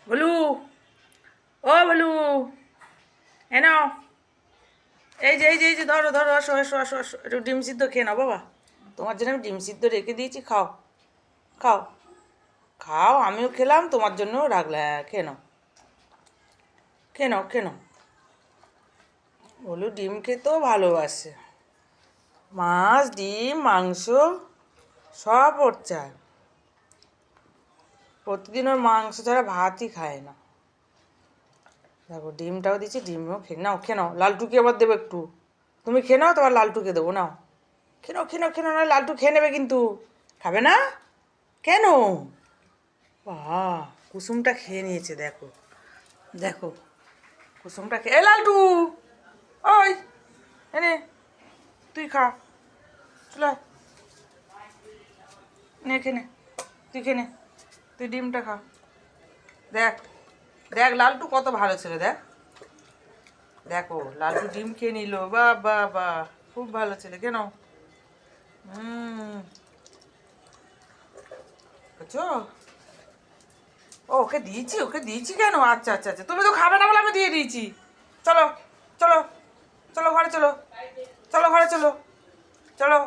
বলু, ও বলু, এ নাও। এই যে ধরো ধরো, আসো আসো আসো আসো, একটু ডিম সিদ্ধ খেয়ে নাও বাবা। তোমার জন্য আমি ডিম সিদ্ধ রেখে দিয়েছি, খাও খাও খাও। আমিও খেলাম, তোমার জন্যও রাখলে। হ্যাঁ, খেয়ে নাও খেয়ে নাও খেয়ে নাও। বলু ডিম খেতেও ভালোবাসে, মাছ ডিম মাংস সব ওর চায়। প্রতিদিন ওর মাংস ছাড়া ভাতই খায় না। দেখো ডিমটাও দিচ্ছি, ডিমও খেয়ে নাও খেয়ে নাও। লালটুকে আবার দেবো একটু, তুমি খেয়ে নাও, তোমার লালটুকে দেবো। নাও খেয়ে নাও খেয়ে নাও খেয়ে নাও, না লালটু খেয়ে নেবে কিন্তু। খাবে না কেন? বাহ, কুসুমটা খেয়ে নিয়েছে, দেখো দেখো কুসুমটা খেয়ে। এ লালটু, ওই এনে তুই খা, চলে আয়। নে খেয়ে নে, তুই খেয়ে নে, তুই ডিমটা খা। দেখ দেখ লালটু কত ভালো ছেলে, দেখ দেখো লালটু ডিম খেয়ে নিল। বাহ বাহ বাহ, খুব ভালো ছেলে। কেন? হুম, বুঝছো? ও ওকে দিয়েছি, ওকে দিয়েছি কেন? আচ্ছা আচ্ছা আচ্ছা, তুমি তো খাবে না বলে আমি দিয়ে দিয়েছি। চলো চলো চলো ঘরে চলো, চলো ঘরে চলো, চলো।